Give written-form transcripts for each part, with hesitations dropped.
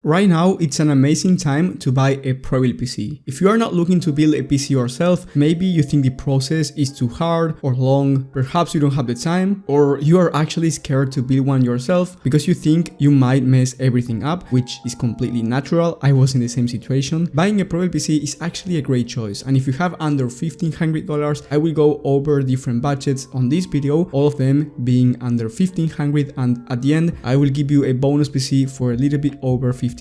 Right now, it's an amazing time to buy a Prebuilt PC. If you are not looking to build a PC yourself, maybe you think the process is too hard or long, perhaps you don't have the time, or you are actually scared to build one yourself because you think you might mess everything up, which is completely natural. I was in the same situation. Buying a Prebuilt PC is actually a great choice, and if you have under $1,500, I will go over different budgets on this video, all of them being under $1,500, and at the end I will give you a bonus PC for a little bit over $1,500,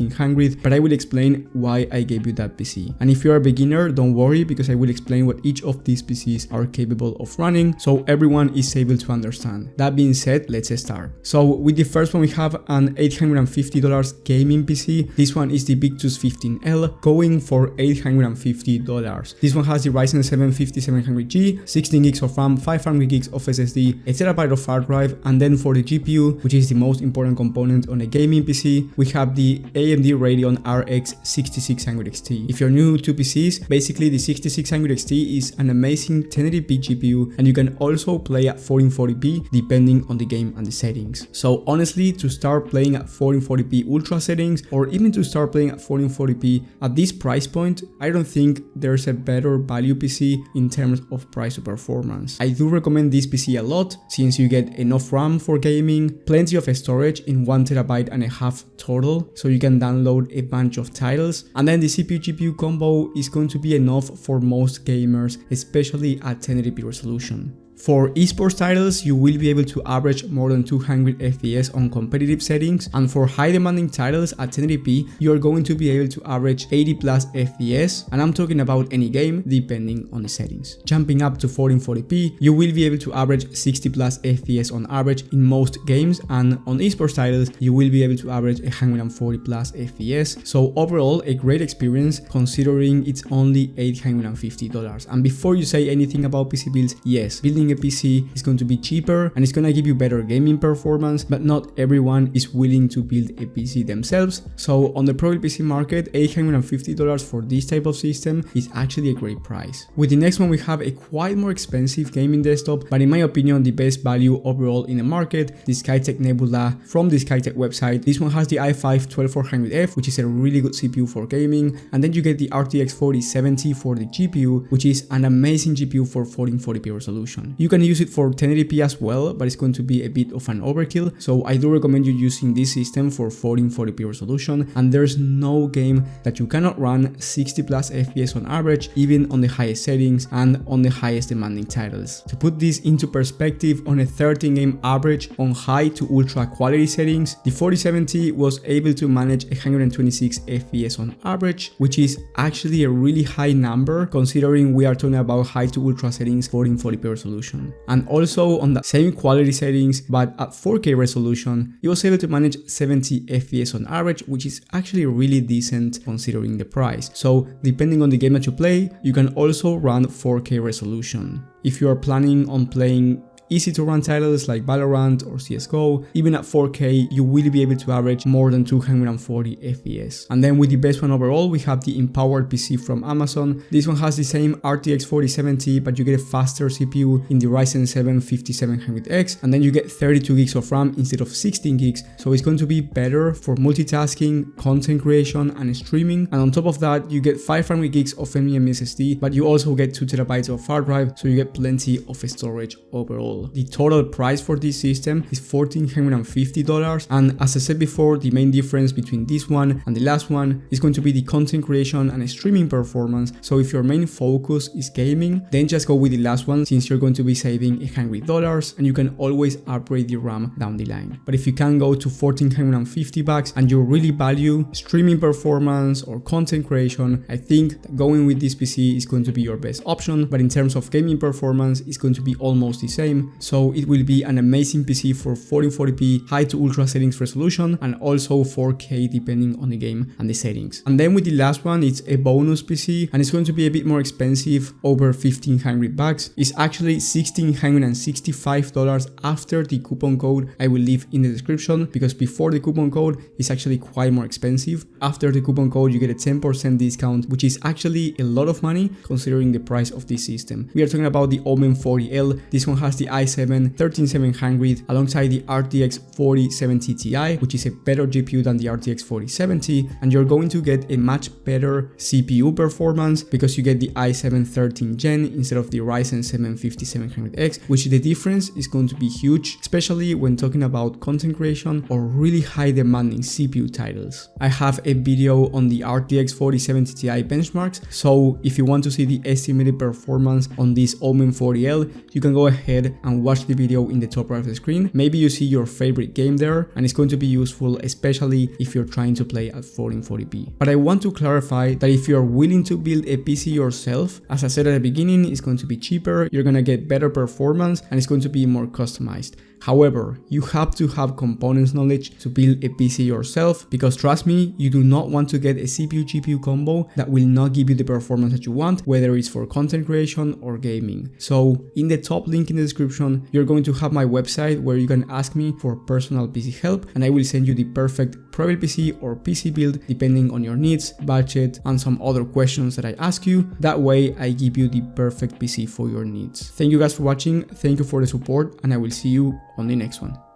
but I will explain why I gave you that PC. And if you're a beginner, don't worry, because I will explain what each of these PCs are capable of running, so everyone is able to understand. That being said, let's start. So with the first one, we have an $850 gaming PC. This one is the Victus 15L, going for $850. This one has the Ryzen 7 5700G, 16 gigs of RAM, 500 gigs of SSD, a terabyte of hard drive, and then for the GPU, which is the most important component on a gaming PC, we have the AMD Radeon RX 6600 XT. If you're new to PCs, basically the 6600 XT is an amazing 1080p GPU, and you can also play at 1440p depending on the game and the settings. So honestly, to start playing at 1440p ultra settings, or even to start playing at 1440p at this price point, I don't think there's a better value PC in terms of price to performance. I do recommend this PC a lot since you get enough RAM for gaming, plenty of storage in 1.5 TB total, so you can download a bunch of titles, and then the CPU GPU combo is going to be enough for most gamers, especially at 1080p resolution. For esports titles, you will be able to average more than 200 FPS on competitive settings, and for high demanding titles at 1080p, you are going to be able to average 80 plus FPS, and I'm talking about any game depending on the settings. Jumping up to 1440p, you will be able to average 60 plus FPS on average in most games, and on esports titles, you will be able to average 140 plus FPS. So overall, a great experience considering it's only $850. And before you say anything about PC builds, yes, building a PC is going to be cheaper and it's going to give you better gaming performance, but not everyone is willing to build a PC themselves. So on the Prebuilt PC market, $850 for this type of system is actually a great price. With the next one, we have a quite more expensive gaming desktop, but in my opinion the best value overall in the market, the Skytech Nebula from the Skytech website. This one has the i5 12400F, which is a really good CPU for gaming, and then you get the RTX 4070 for the GPU, which is an amazing GPU for 1440p resolution. You can use it for 1080p as well, but it's going to be a bit of an overkill, so I do recommend you using this system for 1440p resolution, and there's no game that you cannot run 60 plus FPS on average, even on the highest settings and on the highest demanding titles. To put this into perspective, on a 13 game average on high to ultra quality settings, the 4070 was able to manage 126 FPS on average, which is actually a really high number considering we are talking about high to ultra settings 1440p resolution. And also on the same quality settings but at 4K resolution, it was able to manage 70 FPS on average, which is actually really decent considering the price. So depending on the game that you play, you can also run 4K resolution. If you are planning on playing easy to run titles like Valorant or CSGO, even at 4K, you will be able to average more than 240 FPS. And then with the best one overall, we have the Empowered PC from Amazon. This one has the same RTX 4070, but you get a faster CPU in the Ryzen 7 5700X, and then you get 32 gigs of RAM instead of 16 gigs. So it's going to be better for multitasking, content creation, and streaming. And on top of that, you get 500 gigs of NVMe SSD, but you also get 2 terabytes of hard drive, so you get plenty of storage overall. The total price for this system is $1,450, and as I said before, the main difference between this one and the last one is going to be the content creation and streaming performance. So if your main focus is gaming, then just go with the last one since you're going to be saving $100 and you can always upgrade the RAM down the line. But if you can go to $1,450 and you really value streaming performance or content creation, I think that going with this PC is going to be your best option. But in terms of gaming performance, it's going to be almost the same. So it will be an amazing PC for 1440p high to ultra settings resolution, and also 4K depending on the game and the settings. And then with the last one, it's a bonus PC, and it's going to be a bit more expensive, over $1,500. It's actually $1,665 after the coupon code I will leave in the description, because before the coupon code it's actually quite more expensive. After the coupon code you get a 10% discount, which is actually a lot of money considering the price of this system. We are talking about the Omen 40L. This one has the i7-13700 alongside the RTX 4070 Ti, which is a better GPU than the RTX 4070, and you're going to get a much better CPU performance because you get the i7 13th gen instead of the Ryzen 7 5700X, which the difference is going to be huge, especially when talking about content creation or really high demanding CPU titles. I have a video on the RTX 4070 Ti benchmarks, so if you want to see the estimated performance on this Omen 40L, you can go ahead and watch the video in the top right of the screen. Maybe you see your favorite game there, and it's going to be useful, especially if you're trying to play at 1440p. But I want to clarify that if you're willing to build a PC yourself, as I said at the beginning, it's going to be cheaper, you're gonna get better performance, and it's going to be more customized. However, you have to have components knowledge to build a PC yourself, because trust me, you do not want to get a CPU-GPU combo that will not give you the performance that you want, whether it's for content creation or gaming. So in the top link in the description, you're going to have my website where you can ask me for personal PC help, and I will send you the perfect Prebuilt PC or PC build depending on your needs, budget, and some other questions that I ask you. That way I give you the perfect PC for your needs. Thank you guys for watching, thank you for the support, and I will see you on the next one.